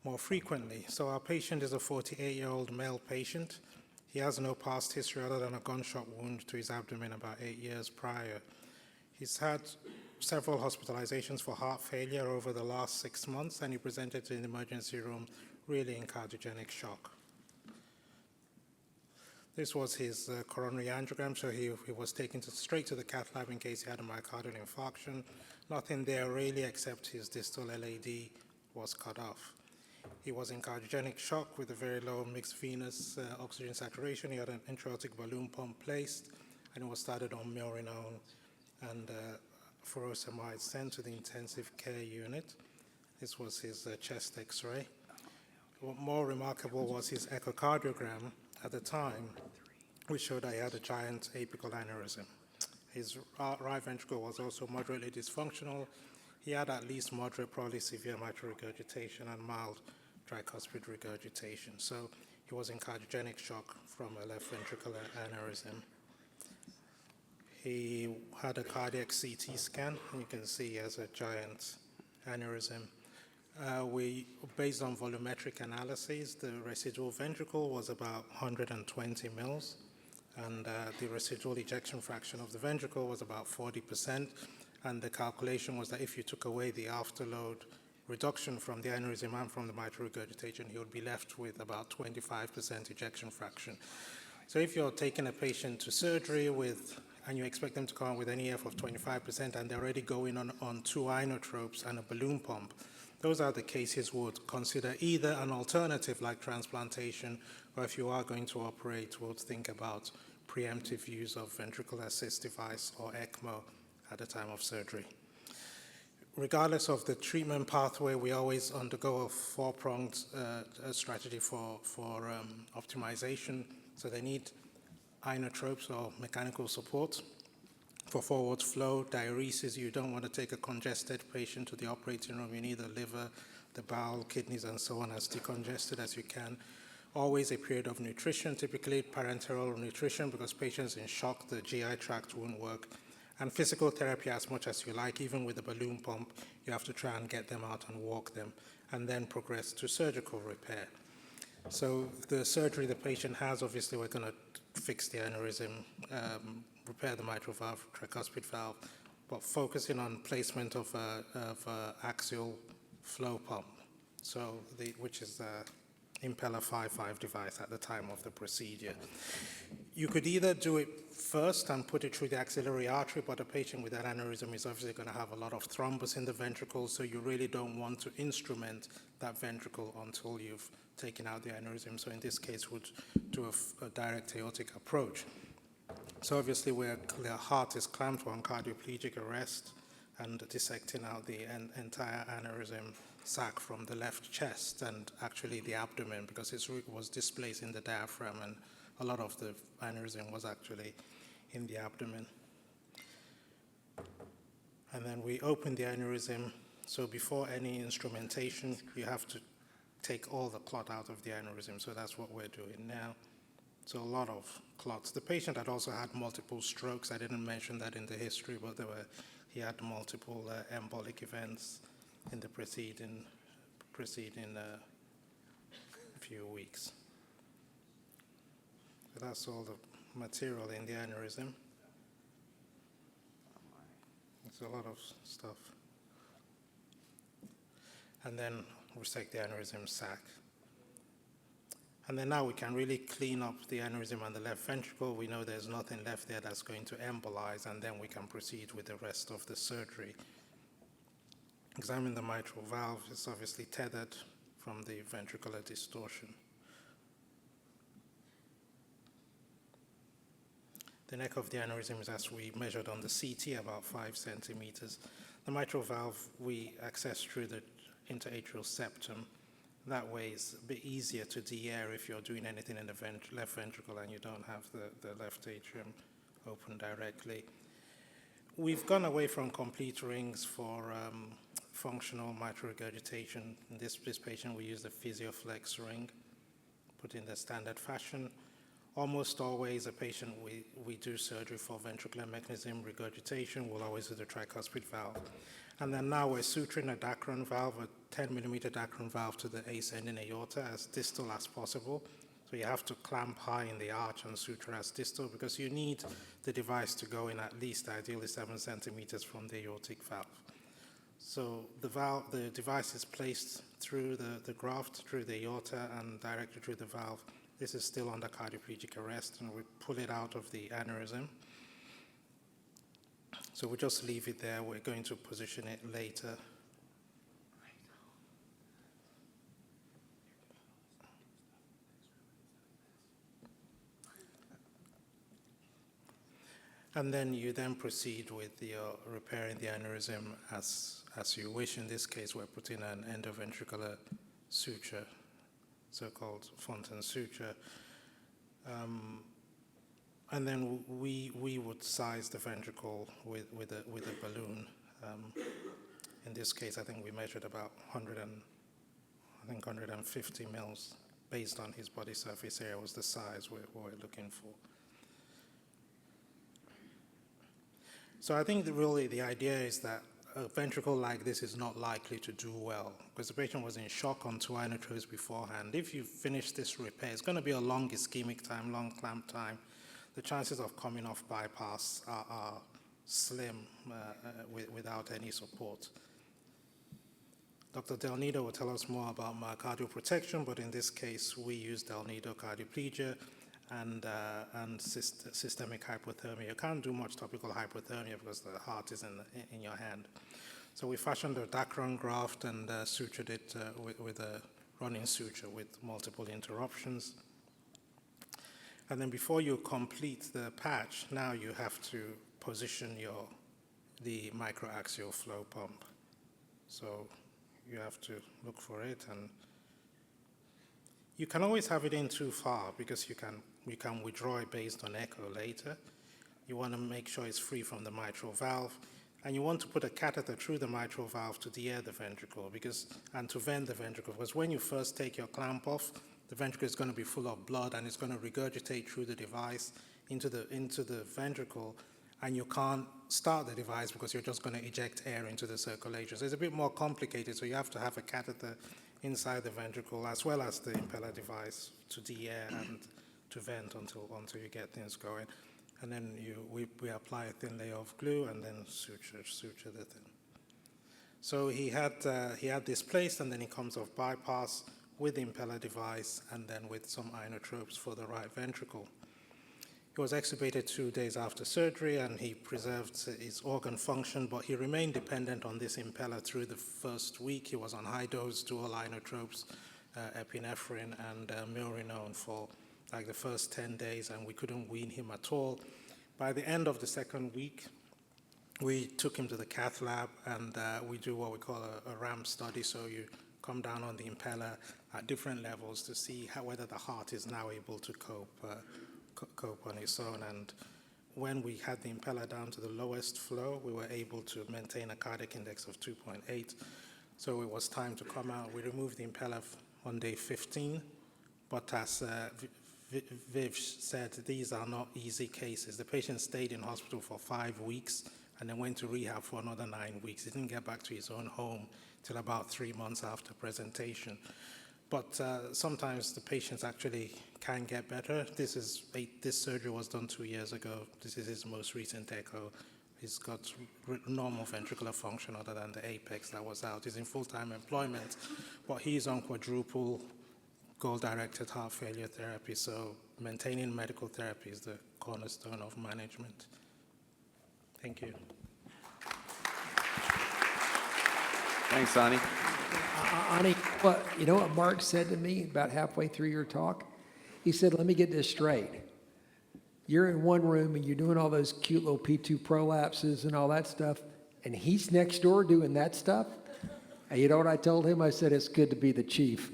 more frequently. So our patient is a 48-year-old male patient. He has no past history other than a gunshot wound to his abdomen about 8 years prior. He's had several hospitalizations for heart failure over the last 6 months, and he presented to the emergency room really in cardiogenic shock. This was his coronary angiogram, so he was taken straight to the cath lab in case he had a myocardial infarction. Nothing there really except his distal LAD was cut off. He was in cardiogenic shock with a very low mixed venous oxygen saturation. He had an intra-aortic balloon pump placed, and he was started on milrinone and furosemide, sent to the intensive care unit. This was his chest X-ray. What more remarkable was his echocardiogram at the time, which showed that he had a giant apical aneurysm. His right ventricle was also moderately dysfunctional. He had at least moderate, probably severe mitral regurgitation and mild tricuspid regurgitation. So he was in cardiogenic shock from a left ventricular aneurysm. He had a cardiac CT scan, and you can see he has a giant aneurysm. Based on volumetric analyses, the residual ventricle was about 120 mils, and the residual ejection fraction of the ventricle was about 40%, and the calculation was that if you took away the afterload reduction from the aneurysm and from the mitral regurgitation, he would be left with about 25% ejection fraction. So if you're taking a patient to surgery and you expect them to come out with an EF of 25%, and they're already going on 2 inotropes and a balloon pump, those are the cases we would consider either an alternative like transplantation, or if you are going to operate, we'll think about preemptive use of ventricular assist device or ECMO at the time of surgery. Regardless of the treatment pathway, we always undergo a 4-pronged strategy for optimization. So they need inotropes or mechanical support. For forward flow, diuresis, you don't want to take a congested patient to the operating room. You need the liver, the bowel, kidneys, and so on as decongested as you can. Always a period of nutrition, typically parenteral nutrition, because patients in shock, the GI tract won't work. And physical therapy as much as you like. Even with the balloon pump, you have to try and get them out and walk them, and then progress to surgical repair. So the surgery the patient has, obviously we're going to fix the aneurysm, repair the mitral valve, tricuspid valve, but focusing on placement of axial flow pump, which is the Impeller 5.5 device at the time of the procedure. You could either do it first and put it through the axillary artery, but a patient with that aneurysm is obviously going to have a lot of thrombus in the ventricle, so you really don't want to instrument that ventricle until you've taken out the aneurysm. So in this case, we'd do a direct aortic approach. So obviously where the heart is clamped on cardioplegic arrest and dissecting out the entire aneurysm sac from the left chest and actually the abdomen, because it was displacing the diaphragm, and a lot of the aneurysm was actually in the abdomen. And then we open the aneurysm. So before any instrumentation, you have to take all the clot out of the aneurysm. So that's what we're doing now. So a lot of clots. The patient had also had multiple strokes. I didn't mention that in the history, but he had multiple embolic events in the preceding few weeks. So that's all the material in the aneurysm. It's a lot of stuff. And then resect the aneurysm sac. And then now we can really clean up the aneurysm and the left ventricle. We know there's nothing left there that's going to embolize, and then we can proceed with the rest of the surgery. Examine the mitral valve. It's obviously tethered from the ventricular distortion. The neck of the aneurysm is as we measured on the CT, about 5 centimeters. The mitral valve we access through the interatrial septum. That way it's a bit easier to de-air if you're doing anything in the left ventricle and you don't have the left atrium open directly. We've gone away from complete rings for functional mitral regurgitation. In this patient, we use the PhysioFlex ring, put in the standard fashion. Almost always a patient we do surgery for ventricular mechanism regurgitation. We'll always do the tricuspid valve. And then now we're suturing a Dacron valve, a 10 millimeter Dacron valve to the ascending aorta as distal as possible. So you have to clamp high in the arch and suture as distal because you need the device to go in at least ideally 7 centimeters from the aortic valve. So the device is placed through the graft, through the aorta, and directed through the valve. This is still under cardioplegic arrest, and we pull it out of the aneurysm. So we just leave it there. We're going to position it later. And then you then proceed with the repairing the aneurysm as you wish. In this case, we're putting an endoventricular suture, so-called Fontan suture. And then we would size the ventricle with a balloon. In this case, I think we measured about 150 mils based on his body surface area was the size we're looking for. So I think that really the idea is that a ventricle like this is not likely to do well because the patient was in shock on 2 inotropes beforehand. If you finish this repair, it's going to be a long ischemic time, long clamp time. The chances of coming off bypass are slim without any support. Dr. Del Nido will tell us more about myocardial protection, but in this case, we use Del Nido cardioplegia and systemic hypothermia. You can't do much topical hypothermia because the heart is in your hand. So we fashioned a Dacron graft and sutured it with a running suture with multiple interruptions. And then before you complete the patch, now you have to position the microaxial flow pump. So you have to look for it, and you can always have it in too far because you can withdraw it based on echo later. You want to make sure it's free from the mitral valve, and you want to put a catheter through the mitral valve to de-air the ventricle and to vent the ventricle, because when you first take your clamp off, the ventricle is going to be full of blood and it's going to regurgitate through the device into the ventricle, and you can't start the device because you're just going to eject air into the circulation. So it's a bit more complicated, so you have to have a catheter inside the ventricle as well as the impeller device to de-air and to vent until you get things going. And then we apply a thin layer of glue and then suture the thing. So he had this placed, and then he comes off bypass with the impeller device and then with some inotropes for the right ventricle. He was extubated 2 days after surgery, and he preserved his organ function, but he remained dependent on this impeller through the first week. He was on high-dose dual inotropes, epinephrine and milrinone for like the first 10 days, and we couldn't wean him at all. By the end of the second week, we took him to the cath lab, and we do what we call a ramp study. So you come down on the impeller at different levels to see whether the heart is now able to cope on its own. And when we had the impeller down to the lowest flow, we were able to maintain a cardiac index of 2.8. So it was time to come out. We removed the impeller on day 15, but as Viv said, these are not easy cases. The patient stayed in hospital for 5 weeks and then went to rehab for another 9 weeks. He didn't get back to his own home till about 3 months after presentation. But sometimes the patients actually can get better. This surgery was done 2 years ago. This is his most recent echo. He's got normal ventricular function other than the apex that was out. He's in full-time employment, but he's on quadruple goal-directed heart failure therapy, so maintaining medical therapy is the cornerstone of management. Thank you. Thanks, Ani. Ani, you know what Mark said to me about halfway through your talk? He said, let me get this straight. You're in one room and you're doing all those cute little P2 prolapses and all that stuff, and he's next door doing that stuff? And you know what I told him? I said, it's good to be the chief.